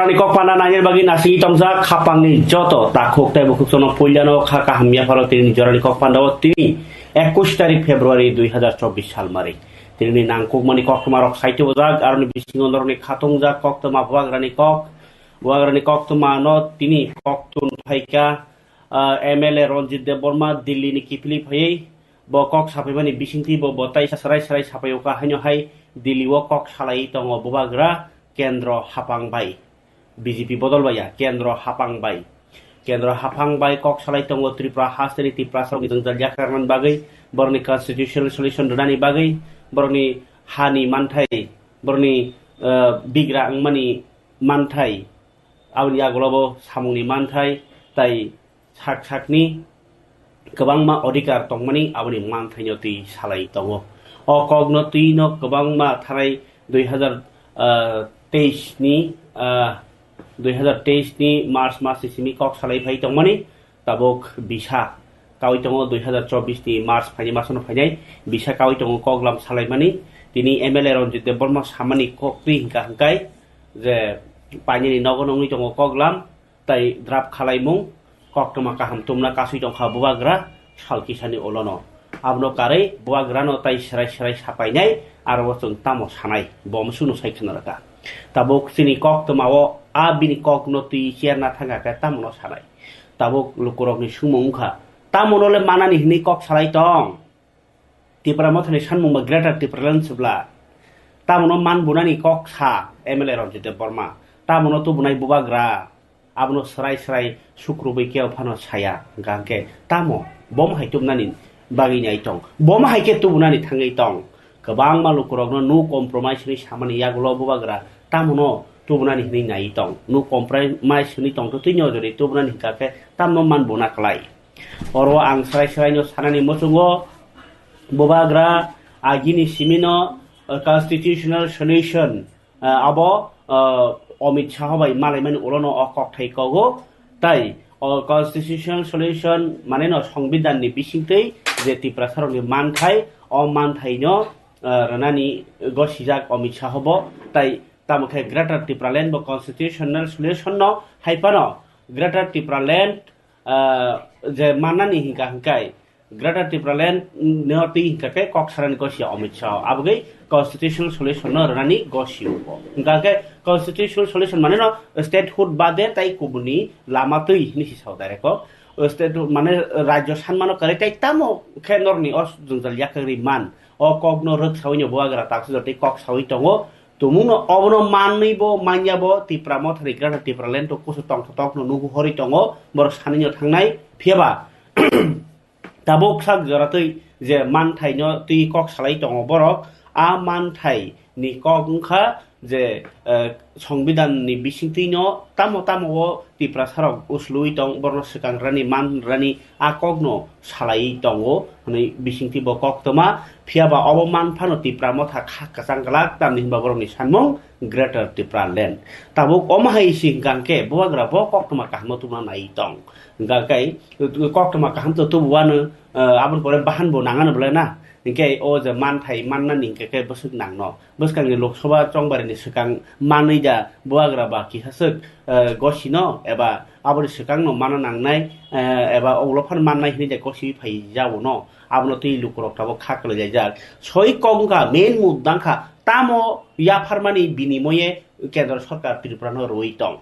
Borani kok pana nanya bagi nasi tongsa kapangi joto takuk teh bukuk sono puljano khaka hamia faro tini jorani kok pandawo tini 21 তারিখ ফেব্রুয়ারি 2024 সাল মারে তিনি নাংকুক মানি cock মারক সাইতে ওজাগ আর বিসিংন্দরনি খাতং যা cock তমা বুয়াগ্রানি cock তমা ন তিনি কক তুন ফাইকা MLA Ranjit Debbarma Delhi ni kipli phai bo kok sapai mani bisingti bo botai sarai sapai oka hanyo hai Delhi ও কক salai tongo bubagra kendro hapang bai BJP বদল বাইয়া কেন্দ্র হাপাং বাই কক সালাই তঙ্গ ত্রিপুরা হাসতেনি ত্রিপুরা সংবিধান জাকারমান বাগৈ বরনি কনস্টিটিউশনাল সলিউশন রনানি বাগৈ বরনি হানি মানথাই বরনি বিগ্রা মানি মানথাই आबनि आगोलावबो सामुंनि मानथाय ताई साकनि गोबांमा अधिकार दंमानि आबनि मानथायनो दै सालाय दङ अ कगनो दैनो गोबांमा थानाय 2023 नि मार्च माससिमि कक सालायफाय दंमानि ताबोक बिसा कावै दङ 2024 नि मार्च फाइनि मासनो फाइनाय बिसा कावै दङ कगलाम सालायमानि दिनै एमएलए रঞ্জিত देबबर्मा सामानि कक्रि हिंका हिंकाय जे पानी नगनंनि दङ कगलाम ताई द्राप खालायमुं कक्तमा काहाम तुमना कासुइ दं बुवाग्रा सालकिसानि ओलनो आबनो कारै बुवाग्रानो ताई सराय सापायनाय आरो जों तामो सानाय बमसुनो सायखनारका ताबो सिनि कक्तमाओ आ बिनि कगनति चेरना थांगाका तामनो सानाय ताबो लुकुरगनि सुमुंखा तामनोले मानानि हिनि कक सालाय दं तिप्रा मथनि सानमुंबा ग्रेटर तिप्रालन सुब्ला तामनो मान बुनानि कक सा एमएलए रঞ্জিত देबबर्मा तामनो तो बुनाय बुबाग्रा आबनो सराय सुक्रुबै केव फानो साया गांके तामो बम हायतुमनानि बागिनाय दं बम हायके तुबुनानि थाङै दं गोबां मालुकुरगनो नु कम्प्रमाइसनि सामानि यागुलो बुबाग्रा तामनो तुबुनानि हिनि नाय दं नु कम्प्रमाइसनि दं तो तिनो जरि तुबुनानि हिकाके तामनो मान बुना क्लाय अरो आं सरायनो सानानि मसुङो बुबाग्रा आगिनि सिमिनो कन्स्टिट्यूशनल सल्यूशन आबो अमित शाह बाई मालायमानि उलनो अकक थाइकगो ताई कन्स्टिट्यूशनल सल्यूशन माने न संविधाननि बिसिंतै जे त्रिपुरा सरकनि मानथाय अ मानथायनो रनानि गसिजाक अमित शाह बो ताई तामखे ग्रेटर त्रिपुरालेण्ड बो कन्स्टिट्यूशनल सल्यूशन न हाइपानो ग्रेटर त्रिपुरालेण्ड जे माननानि हिंका हिंकाय ग्रेटर त्रिपुरालेण्ड नति हिंकाके कक्सारानि गसिया अमित शाह आबगै कन्स्टिट्यूशनल सल्यूशन न रनानि गसियो हिंकाके कन्स्टिट्यूशनल सल्यूशन माने न स्टेटहुड बादे ताई कुबुनि लामातै निसि साव डाइरेक्ट स्टेट माने राज्य सानमानो करे ताई तामो केनरनि अस जुंजाल याकरि मान अ कगनो रखसावैनो बुवाग्रा ताकसु जतै कक्सावै दङ तुमुनो अबनो माननैबो मान्याबो त्रिपुरा मथरि ग्रेटर त्रिपुरालेण्ड तो कुसु तंनो नुगु हरि दङ बर सानैनो थांनाय फेबा ताबोक साक जरातै जे मानथायनो दै कक सालाय दङ बरक आ मानथाय नि कगंखा जे संविधाननि बिसिंतिनो तामो त्रिपुरा सारक उसलुइ दं बरनो सिकांग्रानि मानरानि आ कगनो सालाय दङ नै बिसिंति ब कक्तमा फियाबा अबमान फानो त्रिपुरा मथा खाकासांगलाक तामनि हिनबा बरनि सानमं ग्रेटर त्रिपुरालेण्ड ताबो अमहाय सिंगांके बुवाग्रा ब कक्तमा काहमो तुमा नाय दं गाकाय कक्तमा काहम तो तुवानो आबन परे बाहान बो नाङानो बले ना इनके ओ जे मानथाय माननानि इनके बसुक नांनो बसकांनि लोकसभा चंबारिनि सिकां मानैदा बुवाग्रा बाकी हसक गसिनो एबा आबनि सिकांनो माना नांनाय एबा अवलफान माननाय हिनि जे गसि फाय जावनो आबनो दै लुकुरकटाबो खाकले जायजाक सय कंगा मेन मुद्दांखा तामो या फारमानि बिनिमये केन्द्र सरकार त्रिपुरानो रइ दं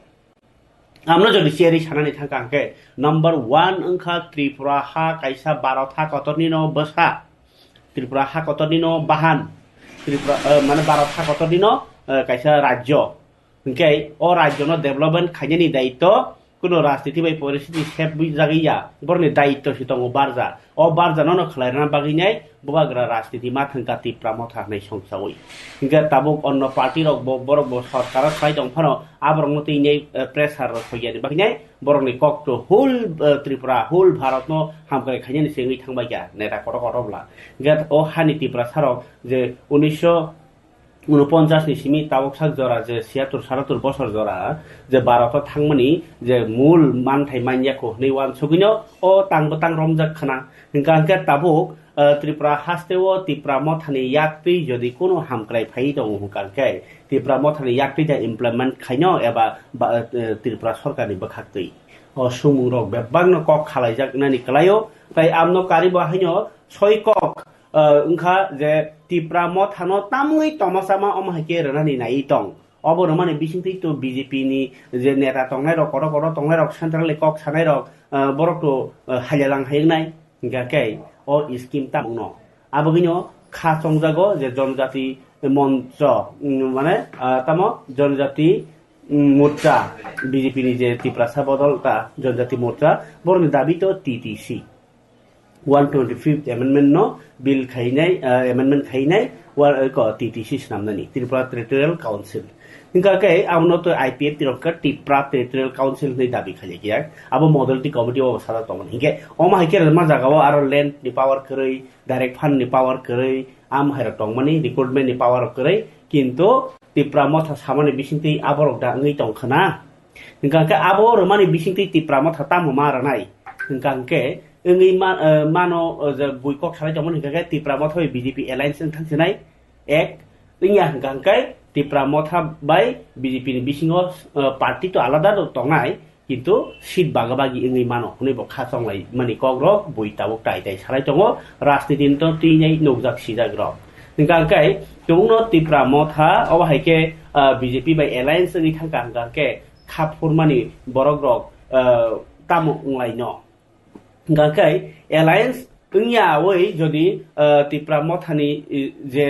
आमनो जदि सेरि सानानि थांकांके नम्बर 1 अंखा त्रिपुरा हा कायसा 12 था कतरनि न बसा त्रिपुरा हा कतरनि न बाहान त्रिपुरा माने 12 था कतरनि न कायसा राज्य इनके ओ राज्य न डेभलपमेन्ट खायनि दायित्व कुनो राजनीति बाय परिस्थिति सेफ बि जागैया बरनि दायित्व सितंग बारजा ओ बारजा न खलायना बागिनाय बुवाग्रा राजनीति मा थांका त्रिपुरा मथा नै संसावै इनके ताबुक अन्न पार्टी रक बरक सरकार साइ दं फानो आबरंग तैनै प्रेसार होयानि बागिनाय बरनि कक्ट होल त्रिपुरा होल भारत न हामकाय खायनि सेङै थांबाया नेता कटकटब्ला गेट ओ हानि त्रिपुरा सारक जे 49 ni simi tabok sak jora je 76 বছর jora je barato thangmani je mul manthai manya ko nei wan sugino o tang romjak khana hingka ke tabok Tripura হাস্তেও Tripura মথানি ইয়াকটি যদি কোনো হামক্রাই ফাই দং হুকালকে ত্রিপুরা মথানি ইয়াকটি যা ইমপ্লিমেন্ট খাইনো এবা Tripura সরকারনি বখাকতই o sumung rok bebangno kok khalaijak nani kalayo tai amno kari bahaino 6 kok ungkha je tipra mothano tamui tomasama omhaike rani nai tong oboro mane bisingti to BJP ni je neta tongnai rok koro tongnai rok central kok sanai rok borok to hailang haingnai gakai o scheme tamno abogino kha chongjago je jonjati মঞ্চ মানে tamo jonjati মোর্চা BJP যে ত্রিপুরা বদলটা জনজাতি মোর্চা বরং দাবি তো TTC 125th amendment no bill khainai amendment khainai war ko ttc namnani Tripura Territorial Council inka kai amno to IPF tirokka Tripura Territorial Council ni dabi khali kiya abo model ti committee o sara tomon hinge oma hike ma jagao aro land ni power krei direct fund ni power krei am haira tongmani recruitment ni power krei kintu Tripura motha samane bisingti aborok da ngai tongkhana hinka ka abor mani bisingti Tripura motha tam maranai hinka ke ngai mano buikok sare tomon hinka ke Tripura motha BJP alliance thangsinai ek tingya hinka ke Tripura motha bai BJP ni bisingo party to alada tongnai কিন্তু seat বাগাবাগি ngai mano hunai bo kha songlai mani kogrok buitabok tai tai sarai tongo rajniti to tinai nokjak sijagrok Ningkai tungno Tripura motha oba haike BJP by alliance ni thangka hangke khapurmani borokrok tamo nglaino ningkai alliance ungya oi jodi Tripura mothani je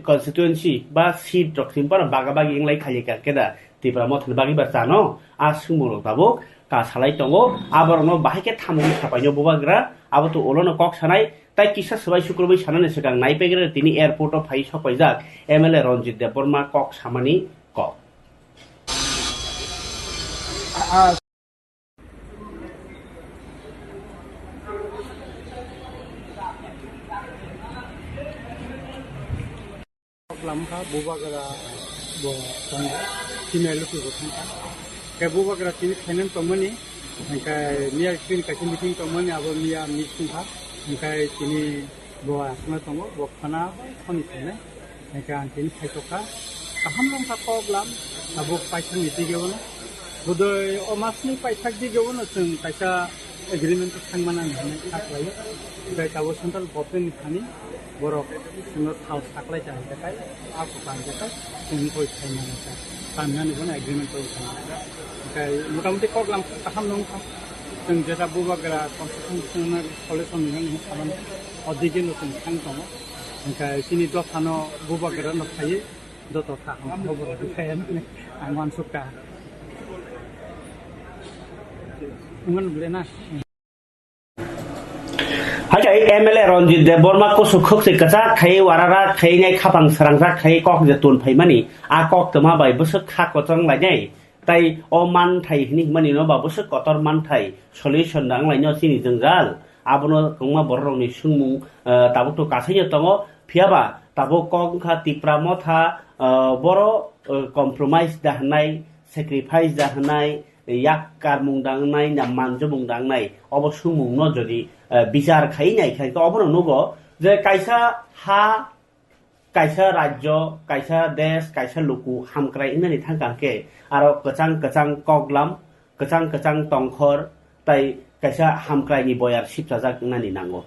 constituency ba seat roksim par bagabagi nglai khalika keda Tripura mothani bagi ba chano asumuro tabok ka salai tongo aborno bahike thamung sapaino bobagra abo to olono kok sanai তাই কিসা সবাই শুক্রবার সানানে সেকাং নাইপেগের তিনি এয়ারপোর্টও ফাই সপাইজাক MLA Ranjit Debbarma কক সামানি কক lamka bubagara bo tong chimelu ku thangka ke bubagara tin khenen tomani ka niya tin ka meeting tomani abo niya meeting ha Nkai tini bawa asma tongo bawa khana khoni khane nkai antini khaitoka kaham long ka problem abo paithang niti gewona bodoi omasni paithak di gewona chung kaisa agreement thangmana nane thaklai nkai tabo central government khani borok suno thau thaklai jai takai apu kan takai chung koi thaimana ta tamnani bona agreement koi thangmana nkai motamuti problem kaham long ka जों जेटा बुबागरा कन्स्टिटिउसनेल कलेजन नि खालाम अदिगे नतुन थां दङ ओमफ्राय सिनि दथानो बुबागरा न थायो दथा खबर दिखाया आं मानसुका उमन बुलेना हाय एमएलए रंजित देबबर्मा को सुखक से कचा खाइ वारारा खाइनाय खापां सरंजा खाइ कक जे तुन फैमानि आ कक तमा बाय बसक खा कचं लायनाय তাই ও মানথাই হিনি মানি ন বাবুসো কতর মানথাই সলিউশন দাংলাইনো সিনি জंगाल আবনো কংমা বররংনি সুংমু তাবো তো কাছাইনো তঙ ফিয়াবা তাবো কংখা Tripura motha বড় কম্প্রোমাইজ দাহনাই স্যাক্রিফাইস দাহনাই ইয়াক কারমুং দাংনাই না মানজমুং দাংনাই অবসুমুং ন যদি বিচার খাইনাই খাই তো অবনো নগো যে কাইসা হা kaisa rajyo kaisa desh kaisa luku hamkrai inani thangkangke aro kachang koglam kachang tongkhor tai kaisa hamkrai ni boyar sipjajak inani nango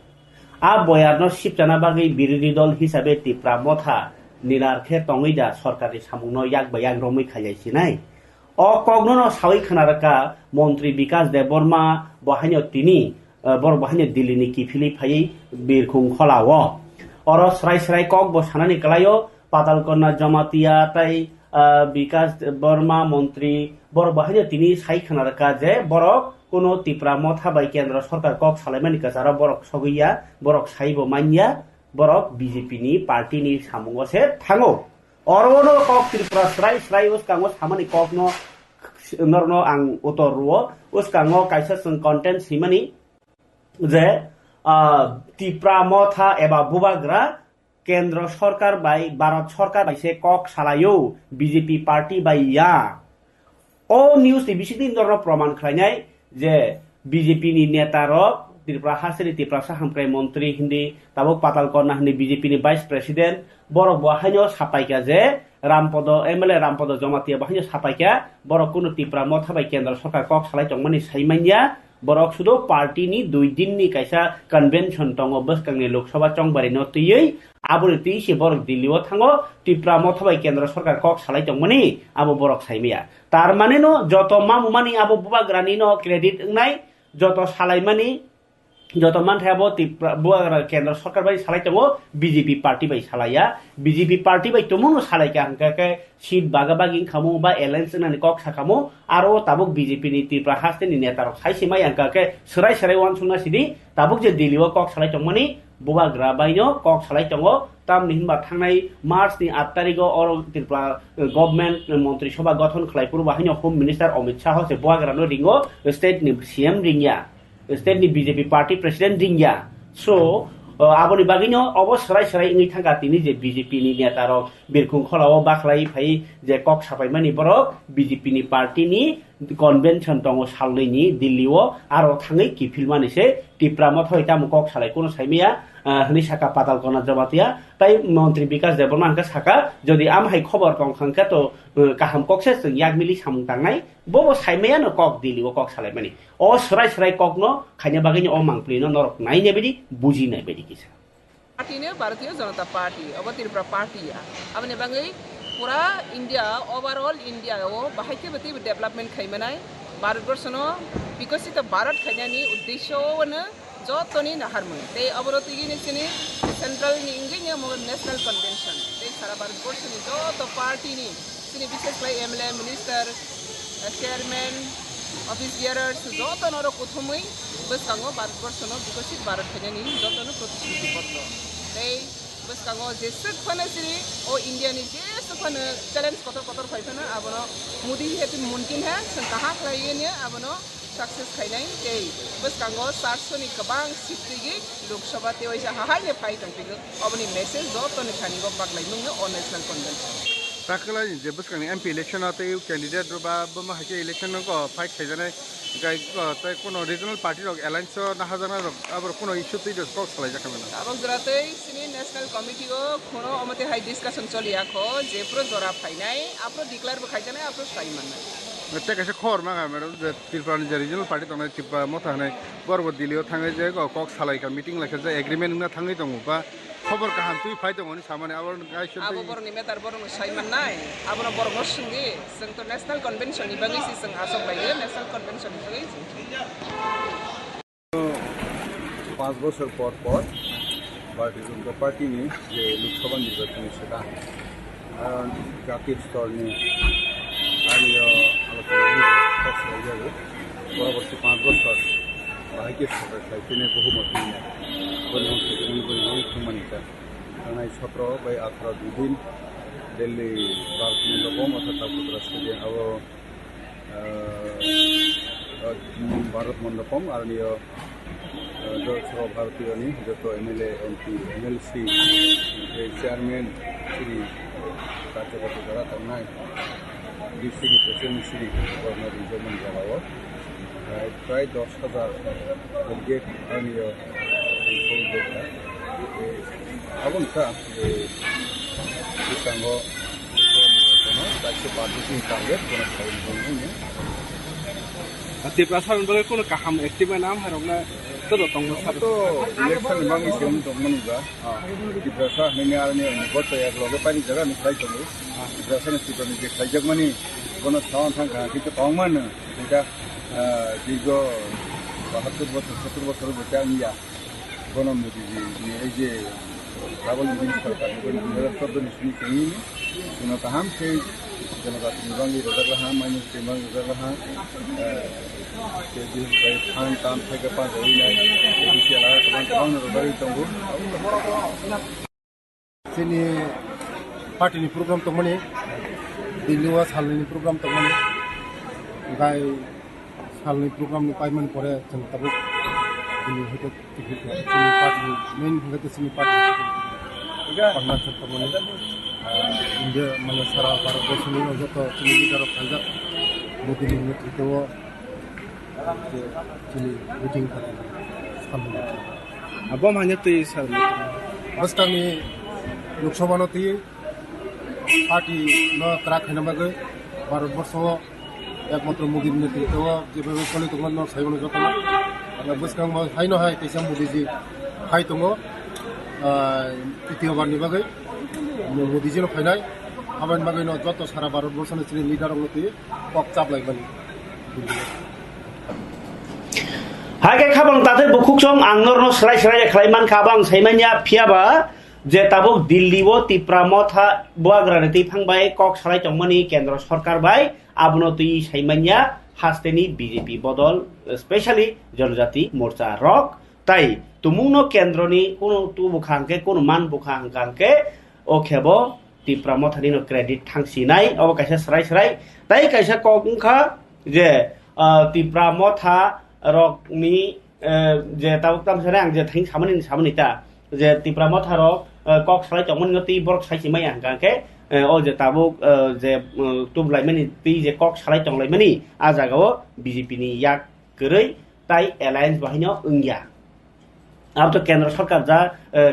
a boyar no sipjana bagi birodhi dol hisabe Tripura motha nilarkhe tongida sorkari samungno yak ba yak romoi khaijai nai o kogno no sawai khanaraka মন্ত্রী বিকাশ দেববর্মা বহাইনো তিনি বড় বহাইনো Delhi ni kifili phai birkhung kholao Oro serai kok bo sanani kalayo Patalkona Jamatia tai বিকাশ বর্মা মন্ত্রী বড় বাহিনী তিনি সাই খানার কাজে বড় কোন Tripura motha বাই কেন্দ্র সরকার কক সালাইমানি কাজারা বড় সগইয়া বড় সাইব মাইয়া বড় বিজেপি নি পার্টি নি সামুংসে থাঙ্গো অরনো কক Tripura স্রাই উসকাঙ্গো সামানি কক ন নরনো আং উতরুও উসকাঙ্গো কাইসা সং কন্টেন্ট সিমানি যে Tripura motha eba bubagra কেন্দ্র সরকার বাই ভারত সরকার বাইসে কক সালাইও বিজেপি পার্টি বাই ইয়া ও নিউজ বিশেষদিন ধরনের প্রমাণ খাইনাই যে বিজেপি নি নেতারক ত্রিপুরা হাসিরি ত্রিপুরা সাহামক্রাই মন্ত্রী হিন্দি তাবক পাতালকন্যা হিন্দি বিজেপি নি ভাইস প্রেসিডেন্ট বড় বাহাইনো সাপাইকা যে রামপদ এমএলএ রামপদ জমাতিয়া বাহাইনো সাপাইকা বড় কোন ত্রিপুরা মথাবাই কেন্দ্র সরকার কক সালাই চংমানি সাইমাইয়া বরক শুধু পার্টিনি 2 দিননি কাইসা কনভেনশন দङ বসকাंनि লোকসভা চংবারি নতিयै আবুনি তিসি বরক দিল্লিও থাङो ত্রিপুরা মথাবাই কেন্দ্র সরকার কক সালাই চংমানি আবু বরক সাইমিয়া তার মানে ন যত মামুমানি আবু বুবাগ্রানি ন ক্রেডিট নাই যত সালাইমানি যত মানথাयाबो ত্রিপুরা বুবাগ্রা কেন্দ্র সরকার বাই সালাই দङ বিজেপি পার্টি বাই সালাইয়া বিজেপি পার্টি বাই তমুনো সালাইকা হাंकाके সিট বাগাবাগিং খামু বা এলায়েন্স নানি কক সাকামু আরো তাবুক বিজেপি নি ত্রিপুরা হাসতেনি নেতারক সাইসিমাই हांकाके সরাই সরাই ওয়ানসুনা সিদি তাবুক যে দিল্লিও কক সালাই দङमानि बुबाग्रा बाइनो কক सालाय दङ तामनि हिनबा थांनाय मार्चनि 8 तारिखआव अर त्रिपुरा गभर्नमेंट मन्त्रि सभा गठन खालायपुर बाहायनो होम मिनिस्टार अमित शाह से बुबाग्रानो रिंगो स्टेट नि सीएम रिंगिया स्टेट नि बीजेपी पार्टी प्रेसिडेंट रिंगिया सो आबोनि बागिनो अब सराय सराय इंगै थांगातिनि जे बीजेपी नि नेतारक बिरखुं खलाव बाखलाई फाय जे কক सापायमानि बरक बीजेपी नि पार्टी नि कन्वेंशन दङ सालनैनि दिल्लीआव आरो थाङै किफिलमानिसे ত্রিপুরা মথই তামু কক সালাই কোন সাইমিয়া হনি সাকা পাতালকনা জমাতিয়া তাই মন্ত্রী বিকাশ দেববর্মানকে সাকা যদি আমহাই খবর কংখাঙ্কা তো কাহাম ককসে जों यागमिलि सामुं तांनाय बबो साइमायानो কক दिल्लीआव কক सालायमानि अ सराय सराय ककनो खायनो बागैनि अ मांप्लिनो नरक नायनाय बायदि बुजिनाय बायदि किसा पार्टी भारतीय जनता पार्टी अब त्रिपुरा पार्टी अब बागै पूरा इंडिया ओवरऑल इंडिया बाहायके बती डेवलपमेंट खाइमानाय भारतवर्षनो विकसित भारत खाइनायनि उद्देश्यनो जतनि नाहारमोन ते अबरतिगिनि सिनि सेंट्रल नि इंगिनि नेशनल कन्वेंशन ते सारा भारतवर्षनि जत पार्टीनि सिनि विशेष लाई MLA minister chairman office bearers जत नर प्रथमै बसकांगो भारतवर्षनो विकसित भारत खाइनायनि जतनो प्रतिश्रुति पत्र ते बसकांगो जे सखने सिरि ओ इंडिया नि जे सखने चैलेंज कतर फाइफाना आबनो मोदी हेतु मुमकिन है जों कहा खाइने आबनो सक्सेस खाइनाय ते बसकांगो 700 नि गोबां सिटनि लोकसभा ते ओइसा हाहायले फाइटं पिगो अबनि मेसेज जतनि खानिगो बागलायनो अ नेशनल कन्वेंशन ताकला जे बसकांनि एमपी इलेक्शन आते कैंडिडेट बा बमा हाके इलेक्शन को फाइट खाइजानाय गाय तय कोनो रीजनल पार्टी रक अलायंस ना हाजाना रक आबर कोनो इशू तै কক सालाय जाखामोन आबो जराते सिनि नेशनल कमिटी को कोनो अमते हाई डिस्कशन चलियाखो जे प्रो जरा फाइनाय आपरो डिक्लेयर बखाइजानाय आपरो साइ माननाय ते कैसे खबर मागा मैडम जे त्रिपुरा जे रीजनल पार्टी तंनाय त्रिपुरा मथा हनाय बरबो दिल्लीआव थाङै जे কক सालायका मीटिं लाखा जे एग्रीमेंट ना थाङै दङ बा खबर काहाम तुइ फाइ दङनि सामाने आबर गाइसन आबो बरनि मेटार बरनो साइ माननाय आबनो बरगो संगे जों तो नेशनल कन्वेंशन नि बागै जों आसम बायो नेशनल कन्वेंशन नि बागै 5 বছর পর भारतीय जनता पार्टी ने जे लोकसभा निर्वाचन सेटा জাতীয় স্তরে আলোচনা যাবে পরবর্তী 5 বছর ভারতীয় সরকার সাইকেলে বহুমত নিয়ে গণতন্ত্রের খামানিটা थांनाय 17 बै 18 দুদিন दिल्ली भारत मण्डपम अर्थात तालकटोरा स्टेडियाम अब भारत मण्डपम और सर्वभारतीय जो MLA MP MLC chairman Shri कार्यकर्ता द्वारा थांनाय डिस्ट्रिक्ट प्रेसिडेंट श्री गवर्नर रिजर्मन जागाव प्राय 10,000 डेलीगेट और abangsa isango निर्वाचन राज्य party target ini Tripura Saran कोनो काहाम एक्टिभ नाम हरगना तो तंगो satu election memang isium teman juga Tripura सा हने आरने बट एक लगे पानी जगह निखाइ तंगो त्रिपुरा सा त्रिपुरा नि खाइजक मानि कोनो थावन थां का कि तंगमान এটা दीर्घ 72 বছর 70 বছর বেটা নিয়া কোনো মোদি জি এই যে ट्रैवल मिनिस्टर का 2014 नि सिनि सुनो ताहाम से जनता निबांगी रोजाग्लाहा माइनस निबांगी रोजाग्लाहा के दिस बाय खान तान थाइगा पा जइनाय एडिसियाला गोबां रोजारि दंगो जोंनि पार्टीनि प्रग्राम दंमोन दिल्लीआव सालनि प्रग्राम दंमोन ओमफ्राय सालनि प्रग्रामनि पाइमोन परे जों ताबुक दिल्ली हयतो जोंनि पार्टीनि मेइन हंगाते जोंनि पार्टी অরুণাচল তমনি ইন্ডিয়া মানে সারা ভারতবর্ষের যত লিডার ফাইজাক মোদীর নেতৃত্ব চিনি মিটিং করে সামনে Abang hanya tu isal. बस्तानी Lok Sabha ती पार्टी न क्राक हैन बागै भारतवर्ष एकमात्र मोदी नेतृत्व जेबे चलित न साइबन जतन बस्कां हाइन हाय तेसा मोदीजी हाय दङ तृतीयबारनि बागै मोदीजी न फाइनाय हाबानि बागै न जत सारा भारतवर्षनि चिनि लिडार ती पक चापलायबानि Hage kabang tate bukuk song angor no selai kelaiman kabang saimanya piaba je tabuk Delhi wo tipramo tha buagra ti phangbai kok salai chongmani kendra sarkar bai abuno tui saimanya hasteni BJP bodol especially Janjati Morcha rok tai tumungno kendroni kono tu bukhangke kono man bukhangkangke o khebo tipramo thani no credit thangsinai obo kaisa serai tai kaisa kokungkha je tipramo tha rok ni je tabuk tam serang je thing samani ta je tipramo tha rok kok salai chongmani no ti borok sai simai angkangke o je tabuk je tublai mani ti je kok salai chonglai mani a jagao BJP ni yak koroi tai alliance bahino ungya ab to kendra sarkar ja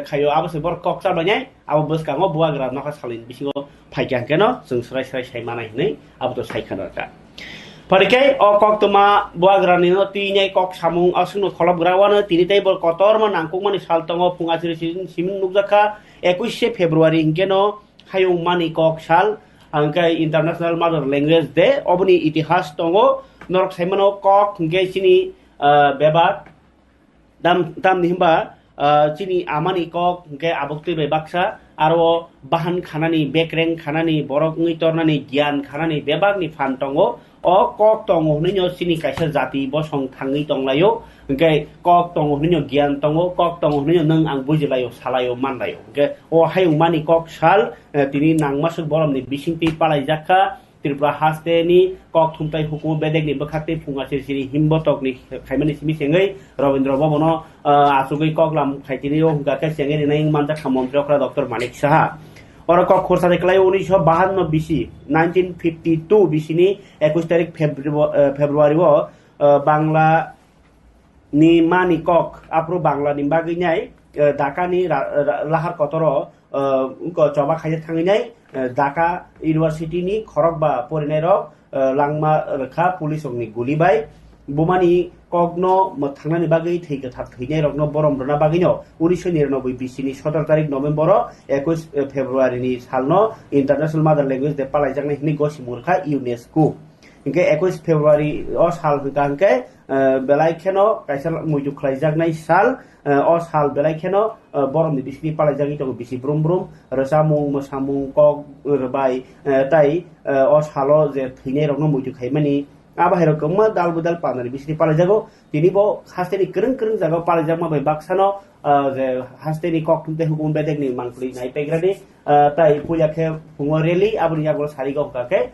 khayo abose bor kok salbanyai abo boskango buagra nokha salin bisingo phaikangke no jeng serai saimanai nei abo to saikhanor ka Parikai o kok tuma buagrani no tinyai kok samung asungno kholop grawana tinitai bor kotor ma nangkung mani saltongo pungasiri simin nukjaka 21 February ingkeno hayung mani kok sal angkai International Mother Language Day obni itihas tongo norok saimano kok ngke sini bebak dam nihimba chini amani kok ngke abukti bebaksa aro bahan khanani bekreng khanani borok ngi tornani gyan khanani bebakni fan tongo o kok tongo ninyo sini kaisa jati bosong thangi tonglayo ngai kok tongo ninyo gyan tongo kok tongo ninyo nang ang bujilayo salayo manlayo ngai o hayung mani kok sal tini nangmasuk boromni bisingti palai jakha Tripura hasteni kok thumtai hukum bedekni bakati phungasi siri himbotokni khaimani simi sengai Rabindra Bhabono asugoi koklam khaitini o hungka ke sengai nai manja khamontre okra Dr. Manik Saha Ora kok khorsa deklai 1952 BC 1952 BC ni 21 tarik Februari wo Bangla ni mani kok apro Bangla ni baginyai Dhaka ni lahar kotoro ko coba khaje thanginai Dhaka University ni khorok ba porinai rok langma rekha police ni gulibai bumani kogno thangnani bagui theiga thap theinai rokno borom rona bagino 1999 BC ni 17 tarik November 21 February ni salno International Mother Language Day palaijaknai hini gosimurkha UNESCO ingke 21 February o sal hingkangke belai kheno kaisa muju khlaijaknai sal o sal belai kheno boromni bisni palaijagi to bisi brum rasamung mosamung kok bai tai o salo je theinai rokno muju khaimani aba hero kemma dal budal panari bisni palajago tini bo hasteni kereng jago palajama bai baksano je hasteni kok tunte hukum bedekni mangpli nai pegrani tai puya khe pungoreli abuni yago sarigo kake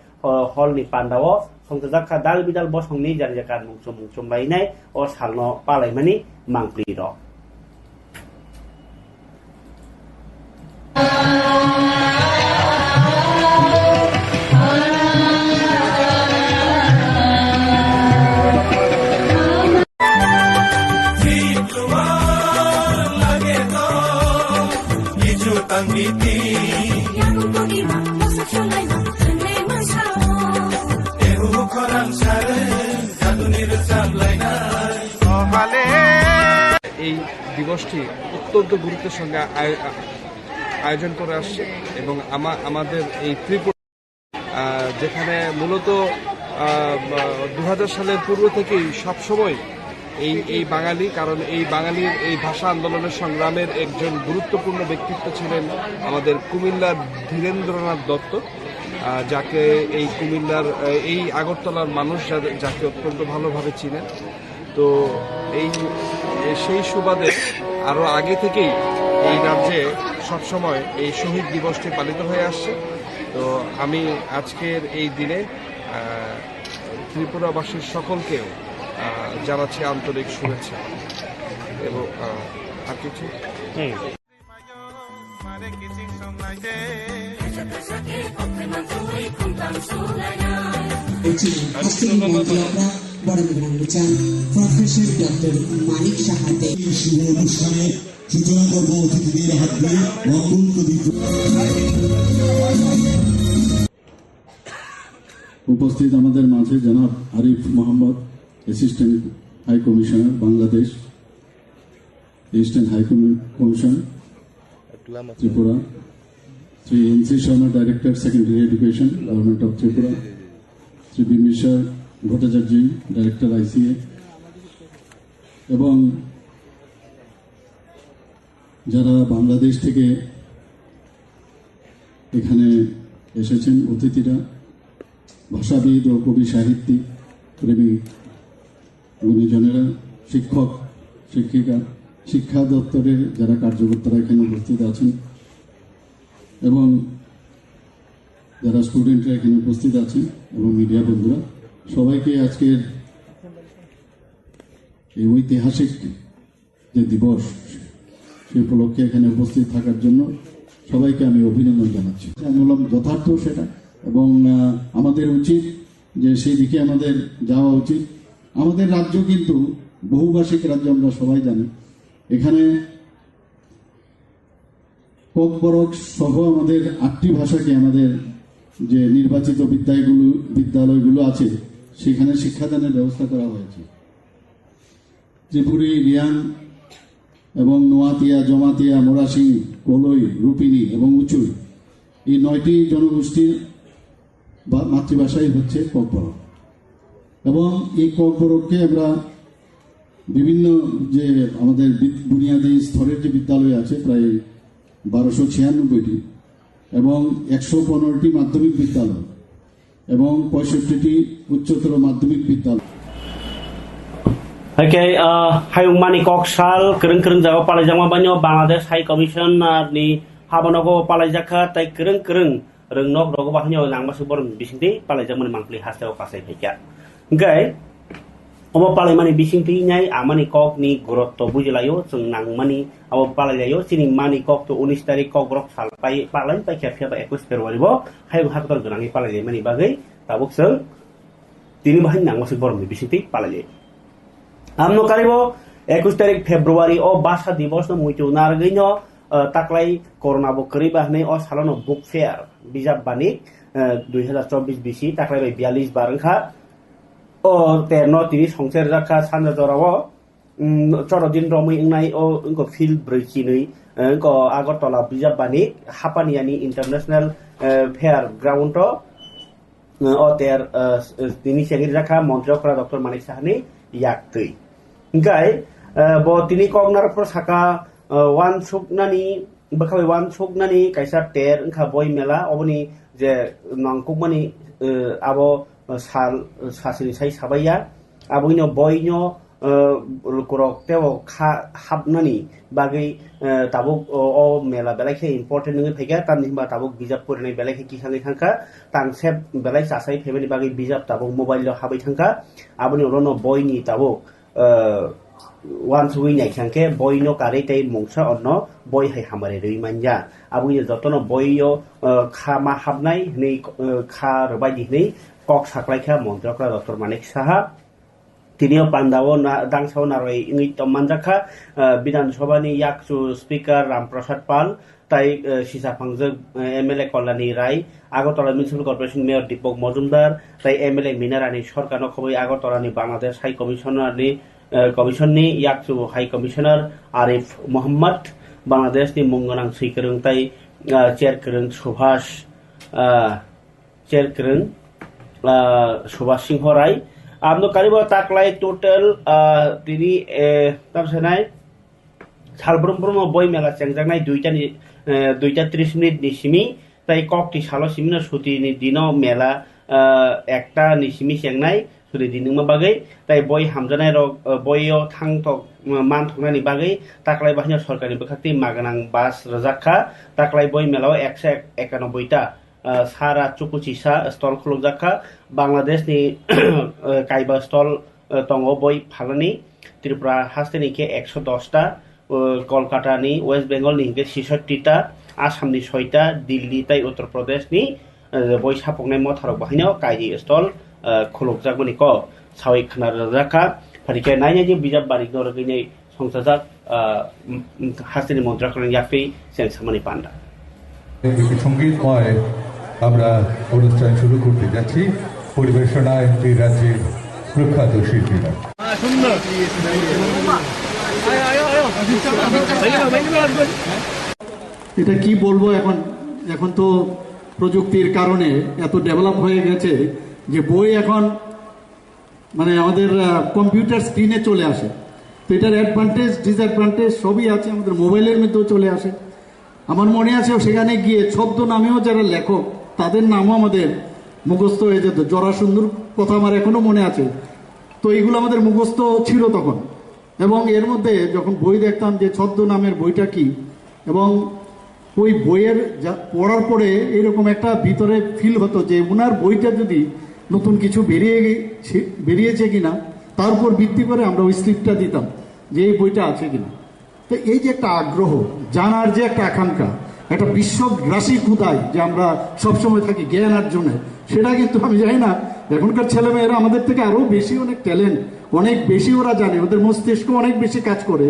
hol ni pandawo songjakha dal bidal bosongni janjakan mungsum lainai o salno palaimani mangpli ro এই দিবসটি অত্যন্ত গুরুত্বের সঙ্গে আয়োজন করে আসছে এবং আমাদের এই ত্রিপুরা যেখানে মূলত 2000 সালের পূর্ব থেকেই সবসময় এই বাঙালি কারণ এই বাঙালির এই ভাষা আন্দোলনের সংগ্রামের একজন গুরুত্বপূর্ণ ব্যক্তিত্ব ছিলেন আমাদের কুমিল্লার ধীরেন্দ্রনাথ দত্ত যাকে এই কুমিল্লার এই আগরতলার মানুষ যাকে অত্যন্ত ভালোভাবে চিনেন তো সেই সুবাদে আরো আগে থেকেই এই রাজ্যে সবসময় এই শহীদ দিবসটি পালিত হয়ে আসছে তো আমি আজকের এই দিনে ত্রিপুরাবাসীর সকলকেও জানাচ্ছি আন্তরিক শুভেচ্ছা এবং আর কিছু প্রফেসর ডক্টর মানিক সাহাতে শুভ অনুষ্ঠানে সূচনা করব অতিথিদের হাত দিয়ে মঙ্গল প্রদীপ। উপস্থিত আমাদের মাঝে জনাব Arif Mohammad, assistant high commissioner Bangladesh, eastern high commission Tripura, Shri NC. Sharma, director secondary education, government of Tripura, Shri Bimisha Bhattacharya, director ICA, এবং যারা বাংলাদেশ থেকে এখানে এসেছেন অতিথিরা, ভাষাবিদ ও কবি সাহিত্যিক প্রেমী গুণীজনেরা, শিক্ষক শিক্ষিকা, শিক্ষা দপ্তরের যারা কার্যকর্তারা এখানে উপস্থিত আছেন এবং যারা স্টুডেন্টরা এখানে উপস্থিত আছেন এবং মিডিয়া বন্ধুরা, সবাইকে আজকের এই ঐতিহাসিক যে দিবস সে উপলক্ষে এখানে উপস্থিত থাকার জন্য সবাইকে আমি অভিনন্দন জানাচ্ছি। আমি বললাম যথার্থ সেটা, এবং আমাদের উচিত যে সেই দিকে আমাদের যাওয়া উচিত। আমাদের রাজ্য কিন্তু বহুভাষিক রাজ্য, আমরা সবাই জানি। এখানে কোকবরক সহ আমাদের 8টি ভাষাকে আমাদের যে নির্বাচিত বিদ্যালয়গুলো আছে সেখানে শিক্ষাদানের ব্যবস্থা করা হয়েছে। ত্রিপুরী, রিয়াং এবং নোয়াতিয়া, জমাতিয়া, মোরাসিং, কলই, রূপিনী এবং উচুই, এই 9টি জনগোষ্ঠীর মাতৃভাষাই হচ্ছে কোকবরক। এবং এই কোকবরককে আমরা বিভিন্ন যে আমাদের বুনিয়াদী স্তরের যে বিদ্যালয় আছে প্রায় 1296টি এবং 115টি মাধ্যমিক বিদ্যালয় এবং 65টি উচ্চতর মাধ্যমিক বিদ্যালয়। Okay, hayung mani kok sal kereng jago palai jama banyo Bangladesh High Commission ni habanogo palai jaka tai kereng rengnok rogo bahnyo nang masuk borom bisingti palai jama ni mangpli hasteo kasai phekya. Okay, obo palai mani bisingti nyai amani kok ni gurutto bujilayo jeng nang mani abo palai layo sini mani kok to 19 tarik kok brok sal pai palai pai kya 21 Februari bo hayung haktor genangi palai mani bagai tabuk seng tini bahan nang masuk borom bisingti palai. Amno karibo 21 tarik Februari o basa divorce no muitu nargino taklai corona bo keribah ne o salono book fair bijab banik 2024 bisi taklai bai 42 barangkha o terno tini songser jakha sanja jorawo chorodin romui ngnai o ko fil brekinui ko Agartala bijab banik hapaniani international fair ground o ter tini segir jakha montrokra Dr. Manik Sahani yaktui engkai bo tini kognar pro saka wan suknani bakawi wan suknani kaisa ter engka boy mela oboni je nangkukmani abo sal sasini sai sabaya aboino boyno kurok teo habnani bagai tabuk o mela belai important ngi phega tan nimba tabuk bijap purni belai ki sangai thangka tan sep belai sasai family bagai bijap tabuk mobile lo habai thangka aboni rono boyni tabuk wan sui nyai thangke boyno kare tai mongsa onno boy hai hamare rei manja aboni jotono boyo khama habnai nei kha robai nei kok saklaikha montrokra Dr. Manik Saha tinio pandao dangsao naroi ingi tomanjaka Bidansabhani yaksu speaker Ramprasad Pal tai Sisaphangjak MLA Kolani Rai Agartala Municipal Corporation Mayor Deepak Mojumdar tai MLA Minarani Sorkarno khoboi Agartala ni Bangladesh High Commissioner ni Commission ni yaksu High Commissioner Arif Mohammad Bangladesh ni Munganang Sikerung tai Chair Kereng Subhash Chair Kereng Subhash Singho Rai amno karibo taklai total tini tamsanai salbrum boy mela chengjangnai 2:30 minute ni simi tai kokti salo simino suti ni dino mela ekta ni simi chengnai suri diningma bagai tai boy hamjanai rok boyo thangtok man thongnai ni bagai taklai bahnya sorkari bekhakti maganang bas rajakha taklai boy melao 191 ta Sara Chukuchisa stall khulukjakha Bangladesh ni kaiba stall tongo boy phalani Tripura hasteni ke 110 ta Kolkata ni West Bengal ni ke 66 ta आसामनि 6टा दिल्ली ताई उत्तर प्रदेशनि बय सापंनाय मथारक बाहायनो कायदि stall खुलुकजाकमनि को सावै खोनाजाखा फारिके नायनायनि बिजाब बारि गरगैनै সংসদক হাসিনী মন্ত্রণালয় ইয়াফি সেনসামানি পান্ডা সঙ্গীতময় আমরা অনুষ্ঠান শুরু করতে যাচ্ছি পরিবেশনায় এই রাজ্যের প্রখ্যাত শিল্পীরা এটা কি বলবো এখন তো প্রযুক্তির কারণে এত ডেভেলপ হয়ে গেছে যে বই এখন মানে আমাদের কম্পিউটার স্ক্রিনে চলে আসে। তো এটার অ্যাডভান্টেজ ডিসঅ্যাডভান্টেজ সবই আছে, আমাদের মোবাইলের মধ্যেও চলে আসে। আমার মনে আছে সেখানে গিয়ে ছদ্ম নামেও যারা লেখক তাদের নামও আমাদের মুখস্থ হয়ে যেত। জরাসুন্দর কথা আমার এখনো মনে আছে। তো এইগুলো আমাদের মুখস্থ ছিল তখন, এবং এর মধ্যে যখন বই দেখতাম যে ছদ্ম নামের বইটা কি, এবং ওই বইয়ের পড়ার পরে এইরকম একটা ভিতরে ফিল হতো যে ওনার বইটা যদি নতুন কিছু বেরিয়েছে কিনা তার উপর ভিত্তি করে আমরা ওই স্লিপটা দিতাম যে এই বইটা আছে কিনা। তো এই যে একটা আগ্রহ, জানার যে একটা আকাঙ্ক্ষা, একটা বিশ্বগ্রাসী ক্ষুদায় যে আমরা সবসময় থাকি জ্ঞান অর্জনে, সেটা কিন্তু আমি জানি না এখনকার ছেলেমেয়েরা আমাদের থেকে আরও বেশি অনেক ট্যালেন্ট, অনেক বেশি ওরা জানে, ওদের মস্তিষ্ক অনেক বেশি কাজ করে।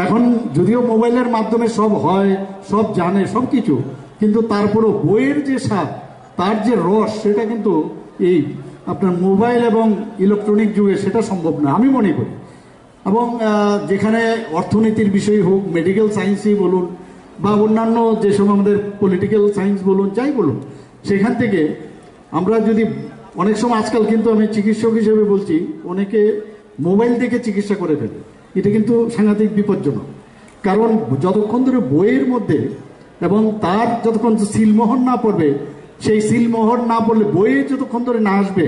এখন যদিও মোবাইলের মাধ্যমে সব হয়, সব জানে, সব কিছু, কিন্তু তারপরেও বইয়ের যে স্বাদ, তার যে রস, সেটা কিন্তু এই আপনার মোবাইল এবং ইলেকট্রনিক যুগে সেটা সম্ভব না আমি মনে করি। এবং যেখানে অর্থনীতির বিষয় হোক, মেডিকেল সায়েন্সই বলুন বা অন্যান্য যেসব আমাদের পলিটিক্যাল সায়েন্স বলুন, যাই বলুন, সেখান থেকে আমরা যদি অনেক সময় আজকাল কিন্তু আমি চিকিৎসক হিসেবে বলছি, অনেকে মোবাইল দেখে চিকিৎসা করে ফেলে। এটা কিন্তু সাংঘাতিক বিপজ্জনক, কারণ যতক্ষণ ধরে বইয়ের মধ্যে এবং তার যতক্ষণ সিলমোহর না পড়বে, সেই সিলমোহর না পড়লে বইয়ে যতক্ষণ ধরে না আসবে,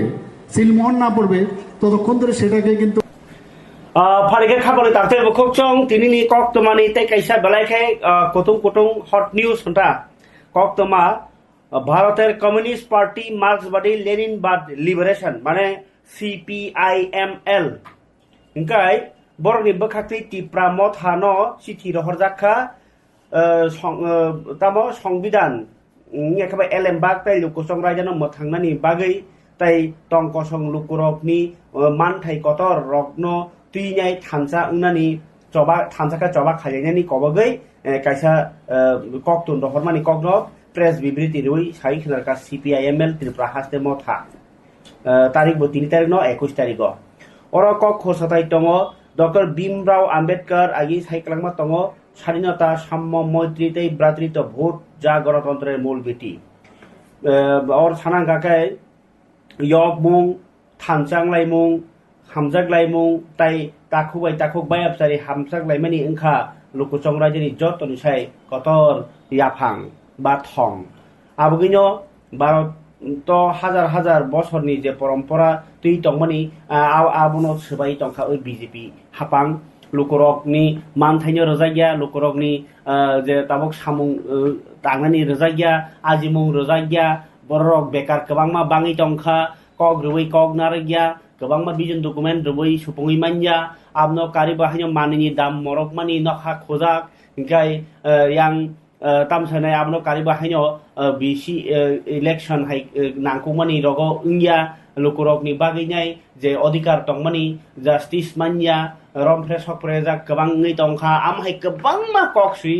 সিলমোহর না পড়বে, ততক্ষণ ধরে সেটাকে কিন্তু ফারিকে খাবলে তাতে বখকচং তিনিনি কক্তমানি তাই কাইসা বেলাইখাই কটং হট নিউজ হন্টা কক্তমা ভারতের কমিউনিস্ট পার্টি মার্ক্সবাদী লেনিনবাদ লিবারেশন মানে CPIML ইনকাই বরনি বখাক্তি টিপ্রা মথানো চিঠি রহরজাখা তামো সংবিধান একেবারে এলেমবাগ তাই লুকুসং রায়জানো মথাংনানি বাগै তাই টংকসং লুকুরকনি মানথাই কতর রগ্ন তুইनाय थानसा उनानि चबा थानसाका चबा खालायनायनि कबगै कायसा कक्तुन दहरमानि कग्न प्रेस बिबृति रुई साइ खिनारका CPIML त्रिपुरा हास्ते मथा तारिख बो 3 तारिख न 21 तारिख अर कक खसाताय दङ डक्टर भीमराव आम्बेडकर आगि साइक्लांमा दङ स्वाधीनता साम्य मैत्री तै भ्रातृत्व भोट जा गणतन्त्रेर मूल बेटी और सानांगाकाय यगमुं थानसांलायमुं हामजागलायमुं ताई ताखुबाय आबसारि हामजागलायमानि ओंखा लुकुचं रायजोनि जतनि साय कतर याफां बा थं आबगिनो भारत तो हाजार हाजार बछरनि जे परम्परा तुइ दंमानि आबुनो सोबाय दंखा ओइ BJP हापां लुकुरकनि मानथायनो रोजागिया लुकुरकनि जे ताबक सामुं तांनानि रोजागिया आजिमुं रोजागिया बरक बेकार गोबांमा बाङै दंखा कग रुबै कग नारगिया गोबांमा बिजन डकुमेन्ट रुबै सुपुङै मान्या आबनो कारि बाहायनो मानिनि दाम मरक मानि नखा खोजाक इंखाय यां तामसानाय आबनो कारि बाहायनो BC इलेक्शन हाय नांगौमानि रगो इंया लुकुरकनि बागैनाय जे अधिकार दंमानि जास्टिस मान्या रमफ्रे सकफ्रे जा गोबाङै दंखा आमहाय गोबांमा कक्सुइ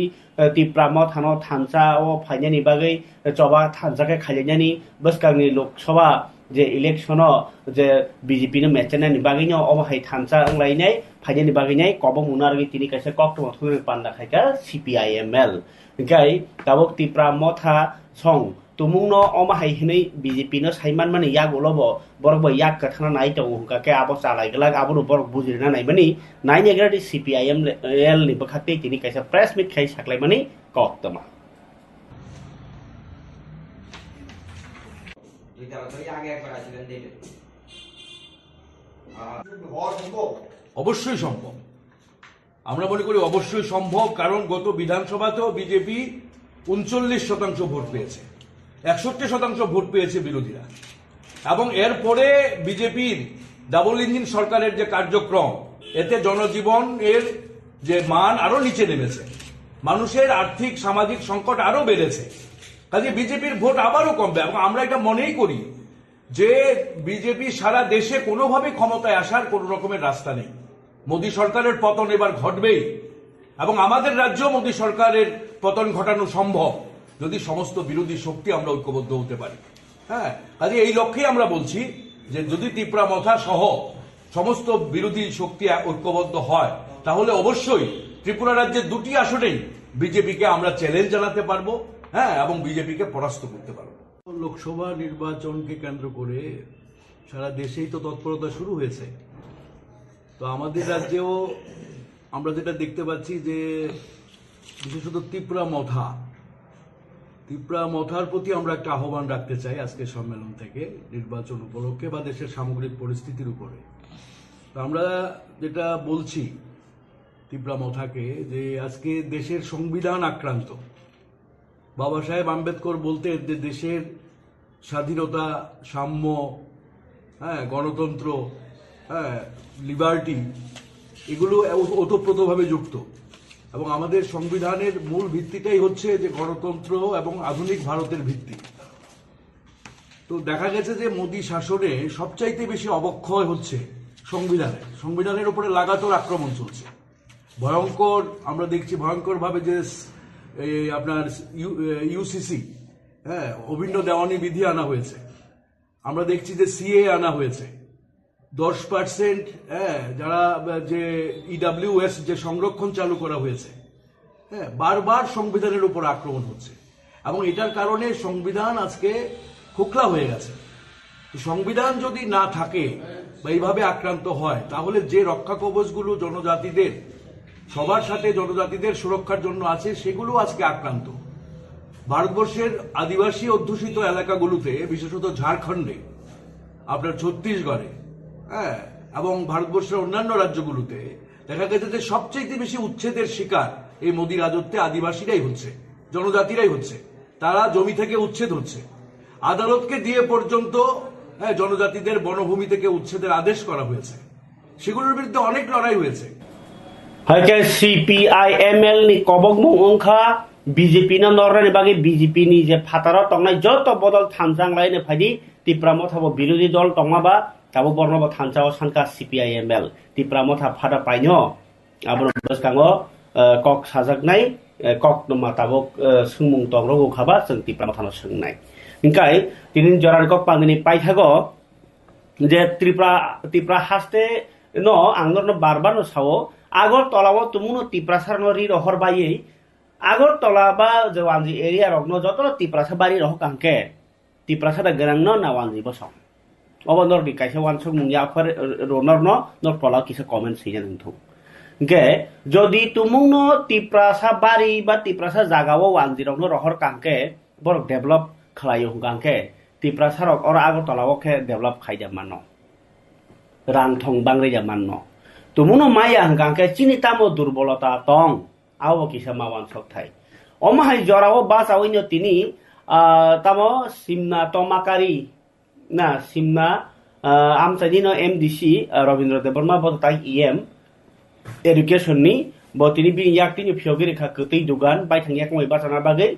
तिप्रा मथानो थानसा ओ फायनायनि बागै चबा थानसाके खालायनायनि बसकांनि लोकसभा जे इलेक्शन जे BJP नो मेचनायनि बागैनो अबहाय थानसा अंलायनाय फायनायनि बागैनाय कब मुनारगि तिनि कायसे कक्टम थुनि पान्दा खायका CPIML इंखाय दाबक तिप्रा मथा सं तुमुंनो अमाहाय हिनै BJP नो साइमान माने यागोलब बरबो याग कथना नाय दङ हुकाके आबो चालायगलाग आबो बरक बुजिरना नायमानि नायनेग्रादि CPIML नि बखाते तिनि कायसे प्रेस मिट खाय साख्लायमानि कक्तमा অবশ্যই সম্ভব আমরা মনে করি অবশ্যই সম্ভব কারণ গত বিধানসভাতেও বিজেপি 39% ভোট পেয়েছে 61% ভোট পেয়েছে বিরোধীরা এবং এরপরে বিজেপির ডাবল ইঞ্জিন সরকারের যে কার্যক্রম এতে জনজীবন এর যে মান আরো নিচে নেমেছে মানুষের আর্থিক সামাজিক সংকট আরো বেড়েছে, কাজে বিজেপির ভোট আবারও কমবে। এবং আমরা এটা মনেই করি যে বিজেপি সারা দেশে কোনোভাবে ক্ষমতায় আসার কোন রকমের রাস্তা নেই। মোদী সরকারের পতন এবার ঘটবেই, এবং আমাদের রাজ্য মোদী সরকারের পতন ঘটানো সম্ভব যদি সমস্ত বিরোধী শক্তি আমরা ঐক্যবদ্ধ হতে পারি। হ্যাঁ, কাজে এই লক্ষ্যেই আমরা বলছি যে যদি ত্রিপুরা মথা সহ সমস্ত বিরোধী শক্তি ঐক্যবদ্ধ হয় তাহলে অবশ্যই ত্রিপুরা রাজ্যের 2টি আসনেই বিজেপিকে আমরা চ্যালেঞ্জ জানাতে পারবো, হ্যাঁ, এবং বিজেপিকে পরাস্ত করতে পারবো। লোকসভা নির্বাচনকে কেন্দ্র করে সারা দেশেই তো তৎপরতা শুরু হয়েছে। তো আমাদের রাজ্যেও আমরা যেটা দেখতে পাচ্ছি যে বিশেষত ত্রিপুরা মথার প্রতি আমরা একটা আহ্বান রাখতে চাই আজকে সম্মেলন থেকে, নির্বাচন উপলক্ষে বা দেশের সামগ্রিক পরিস্থিতির উপরে। তো আমরা যেটা বলছি ত্রিপুরা মথাকে, যে আজকে দেশের সংবিধান আক্রান্ত। বাবা সাহেব আম্বেদকর বলতেন যে দেশের স্বাধীনতা, সাম্য, হ্যাঁ, গণতন্ত্র, হ্যাঁ, লিবার্টি, এগুলো ওতপ্রোতভাবে যুক্ত। এবং আমাদের সংবিধানের মূল ভিত্তিটাই হচ্ছে যে গণতন্ত্র এবং আধুনিক ভারতের ভিত্তি। তো দেখা গেছে যে মোদী শাসনে সবচাইতে বেশি অবক্ষয় হচ্ছে সংবিধানের উপরে লাগাতার আক্রমণ চলছে। ভয়ঙ্কর, আমরা দেখছি ভয়ঙ্করভাবে যে আপনার ইউসিসি, হ্যাঁ, অভিন্ন দেওয়ানি বিধি আনা হয়েছে। আমরা দেখছি যে সিএ আনা হয়েছে। 10% যারা যে ইডাব্লিউএস যে সংরক্ষণ চালু করা হয়েছে, হ্যাঁ, বারবার সংবিধানের উপর আক্রমণ হচ্ছে। এবং এটার কারণে সংবিধান আজকে খোকলা হয়ে গেছে। সংবিধান যদি না থাকে বা এইভাবে আক্রান্ত হয় তাহলে যে রক্ষা কবচগুলো জনজাতিদের, সবার সাথে জনজাতিদের সুরক্ষার জন্য আছে, সেগুলো আজকে আক্রান্ত। ভারতবর্ষের আদিবাসী অধ্যুষিত এলাকাগুলোতে, বিশেষত ঝাড়খণ্ডে, আপনার ছত্তিশগড়ে, হ্যাঁ, এবং ভারতবর্ষের অন্যান্য রাজ্যগুলোতে দেখা গেছে যে সবচেয়ে বেশি উচ্ছেদের শিকার এই মোদী রাজত্বে আদিবাসীরাই হচ্ছে, জনজাতিরাই হচ্ছে। তারা জমি থেকে উচ্ছেদ হচ্ছে। আদালতকে দিয়ে পর্যন্ত জনজাতিদের বনভূমি থেকে উচ্ছেদের আদেশ করা হয়েছে। সেগুলোর বিরুদ্ধে অনেক লড়াই হয়েছে। হয়তো CPI-ML ni kobok mung ongkha BJP na norani bagi BJP ni je phataro tongnai joto bodol thamjang lai ne phadi Tripura motha bo birodhi dol tongmaba tabo borno bo thamjao sanka CPI-ML Tripura motha phada paino abro boskango kok sajaknai kok noma tabok sungmung tongrogo khaba jeng Tripura motha no sungnai hingkai tini joran kok pangni paithago je Tripura haste no angor no barbar no sao আগর তলাও তুমুনো টিপ্রাসার নরি রহর বাইয়ে আগর তলা বা যে ওয়ানজি area রগ্ন যত টিপ্রাসা বাড়ি রহ কাঙ্কে টিপ্রাসাটা গরাং না ওয়ানজি বসং অবন্দর দি কাইসে ওয়ানসং মুংয়া for রনর নর তলা কিসে কমেন্ট সিজন থু গে যদি তুমুনো টিপ্রাসা বাড়ি বা টিপ্রাসা জাগাও ওয়ানজি রগ্ন রহর কাঙ্কে বড় ডেভেলপ খালাইও কাঙ্কে টিপ্রাসা রক অর আগর তলাও খে ডেভেলপ খাইজা মানো রাং থং বাংরেজা মানো তুমুনো মাইয়া হাঙ্কাকে চিনি তামো দুর্বলতা টং আও কিসা মাওয়ান সবথাই অমাহাই জরাও বাস আওইনো তিনি তামো সিমনা টমাকারি না সিমনা আমসাদিনো MDC রবীন্দ্র দেববর্মা বত তাই EM এডুকেশন নি বতিনি বি ইয়াকতিনি ফিওগিরি খা কতই দুগান বাই থাংয়া কই বাসানা বাগै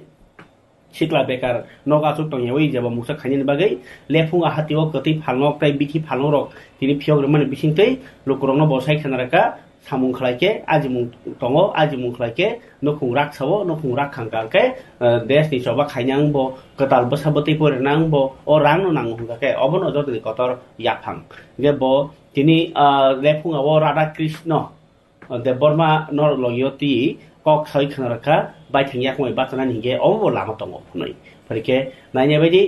सिक्ला बेकार नगाचु टंगेवै जेबो मुसा खाइनि बागै लेफुंगा हातिओ कतै फालनक ताइ बिथि फालनरक तिनि फियग्र माने बिसिंतै लुकुरंनो बसाइ खानाराका सामुं खलाइके आजिमुं टंगो आजिमुं खलाइके नखुं राखसावो नखुं राखांगाके देशनि सबा खाइनांबो कताल बसाबतै परेनांबो ओ रांनो नांगुंगाके अबनो जतनि कतर याफां गेबो तिनि लेफुंगा ओ राधा कृष्ण देबबर्मा नर लयति kok sai khanaraka bai thangya koi batana ninge obo lama tongo phunai parike naine baidi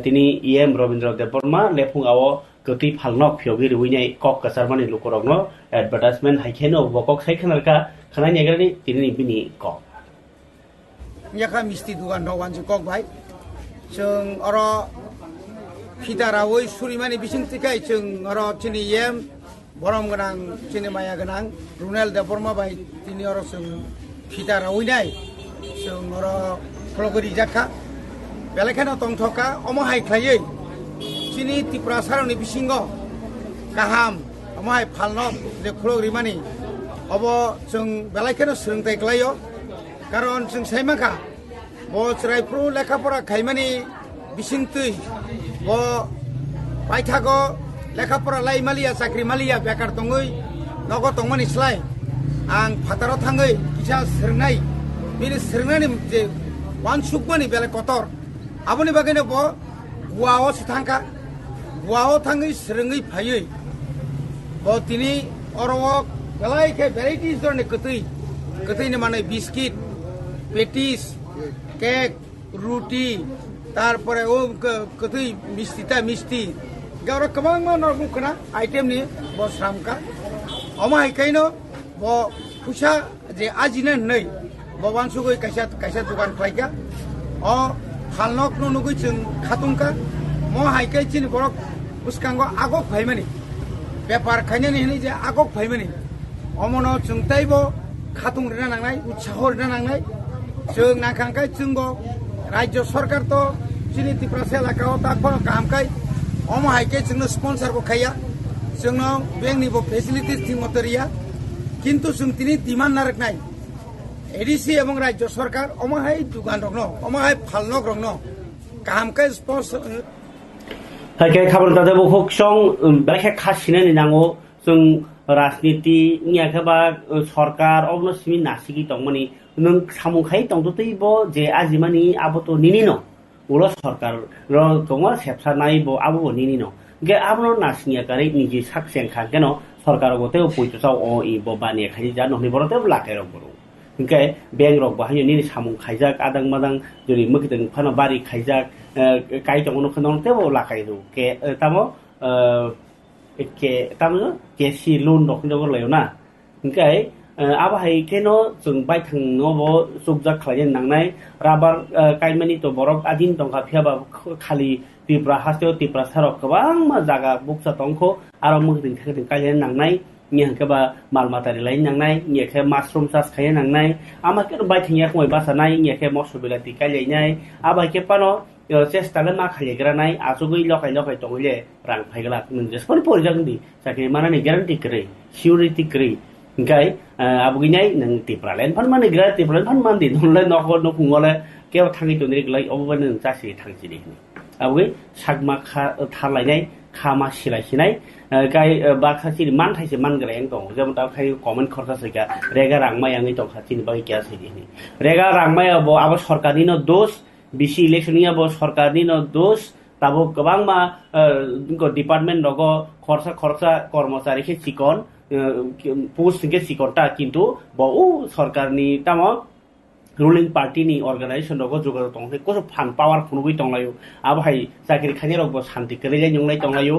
tini EM Robindra Deborma lepung awo koti phalnok phiogiri winai kok kasarmani lukorogno advertisement haikeno bokok sai khanaraka khanai negrani tini bini kok yakha misti dugan rowan ju kok bai chung oro khidarawoi surimani bising tikai chung oro tini EM borom ganang tini maya ganang Runel Deborma bai tini oro chung Kita rawinai, sengoro pelogori jaka, belakana tong thoka, omahai klayai, sini tiprasar ni bisingo, kaham, omahai palno, le pelogori mani, obo seng belakana seng tai klayo, karon जों साइमाखा bo chraipro लेखापरा खाइमानि बिसिंतै bo paithago लेखापरा लाइमालिया साख्रि मालिया बेकार दङै नगो दंमोन इस्लाय आं फाताराव थाङै किसा सोरनाय बिनि सोरनायनि जे वानसुकमानि बेले Qatar आबनि बागैनो bo गुवाओ थांखा गुवाओ थाङै सोरङै फायै bo तिनि अरवक बेलायखे भेराइटिस धरनि कतैनि माने बिस्किट पेटिस केक रुटी तारपरे ओ कतै मिस्टी गावरा गोबां मुखना आइटेमनि bo स्रामका अमा हाइखायनो bo फुसा जे आजिनो नै bo वानसुगै कायसा दुकान खालायका अ फालनक नुगै जों खातुंका म हाइखाय चिनि बरक उसकांगो आगक फाइमानि बेपार खायनानि हिनि जे आगक फाइमानि अमनो जोंताइबो खातुं रेना नांनाय उत्साह रेना नांनाय जों नाखांखाय जोंबो राज्य सरकार तो चिनि त्रिपुरा सेलाकाव ताखो कामखाय अम हाइखाय जोंनो स्पन्सर को खाया जोंनो बेंकनिबो फेसिलिटिस थिं मतरिया किन्तु जों तिनि डिमान्ड नारकनाय एडिसि एवं राज्य सरकार अमहाय दुकान रंनो अमहाय फालनक रंनो कामखाय स्पन्सर हाइखाय खाबन दादो हकसं बेखे खासिनानि नांगौ जों राजनीति नियाखबा सरकार अबनो सिमि नासिगि दंमनि नों सामुखाय दंदतैबो जे आजिमानि आबोतो निनिनो उलो सरकार र दङ सेपसानाय बो आबो निनिनो गे आबनो नासिनिया गारै निजि साक्सेन खागेनो सरकार गते पयतसाव अ इ बो बानिया खाइ जा नहनि बरते लाखाय रबरो इंके बेंक रक बाहाय निनि सामुं खाइजाक आदां मादां जरि मखिदों फानो बारि खाइजाक काइ दङनो खनते बो लाखाय दो के तामो एके तामो केसि लोन दखनो लायोना इंके आबाहाय केनो जों बायथांनोबो सुबजा खालायनो नांनाय राबार काइमानि तो बरक आदिन दंखा फियाबा खालि त्रिपुरा हास्तेव त्रिपुरा सारक गोबां मा जागा बुकसा दंखो आरो मखिदों थाखिदों कायनो नांनाय निहांकेबा मालमातारि लायनो नांनाय नियाखे माशरूम चार्ज खायनो नांनाय आमाके बायथांनिया खमाय बासानाय नियाखे मसबिलाति कायलायनाय आबाके पानो चेष्टाले मा खालिग्रानाय आजुगै लखाय दङले रां फायगला नों जेसफोर परिजागोनदि साखे मानानि ग्यारान्टि करे सिउरिटि करे इंकाय आबुगिनाय नों त्रिपुरालेन फान माने ग्रा त्रिपुरालेन फान मानदि नले नखर नखुंगले केव थाङि तोनि गलाय अबबा नों जासि थांजिनि आबुगै सागमा थालायनाय खामा सिलायसिनाय गाय बाखासिनि मान थाइसे मान ग्रायं दं जेबो दा खाय कमेन्ट खरसा सैका रेगा रांमायाङै दं खाथिनि बागै क्या सैदिनि रेगा रांमायाबो आबो सरकारनिनो दोष बिसि इलेक्शनियाबो सरकारनिनो दोष ताबो गोबां मा डिपार्टमेन्ट रग खरसा कर्मचारिखे चिकन पोस्ट के सिकटा किन्तु बहु सरकारनि ताम रुलिंग पार्टी नि अर्गानाइजेशन रग जुगा दंथे कोसो फान पावर फुनुगै दंलायो आबहाय साखिरि खानि रग शान्ति करेजाय नंलाय दंलायो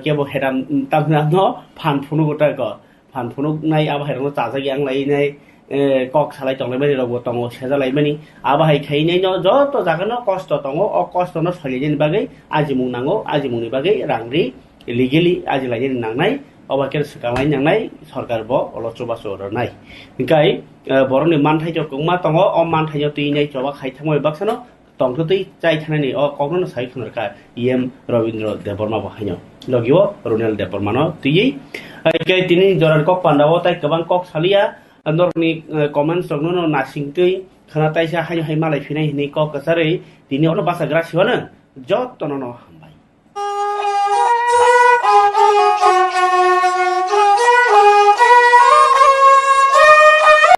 केबो हेराम तामनानो फान फुनुगटा ग फान फुनुगनाय आबहाय रग जाजाय आं लायनाय कक सालाय दंलायबाय रग दङ सेजालायबानि आबहाय खायनाय न जत जागनो कष्ट दङ अ कष्ट न सलिजेन बागै आजिमुं नांगौ आजिमुंनि बागै रांरि लिगेली आजिलायनि नांनाय अबाकेर सकालाय नांनाय सरकार बो अलचबासो रनाय इंकाय बरनि मानथाइजो गमा दङ अ मानथाइजो तैनाय जबा खायथामय बाक्सनो तंथतै जाय थानायनि अ कग्न साइ खनरका इएम रविन्द्र देबबर्मा बाहायनो लगियो रुनेल देबबर्मानो तैयै आइके तिनि जरान कक पान्दाव ताइ गोबां कक सालिया नरनि कमेन्ट्स रंनो नासिंतै खाना ताइसा हाय हाय मालाय फिनाय हिनै कक कसारै तिनि अनो बासाग्रा सिवानो जत तननो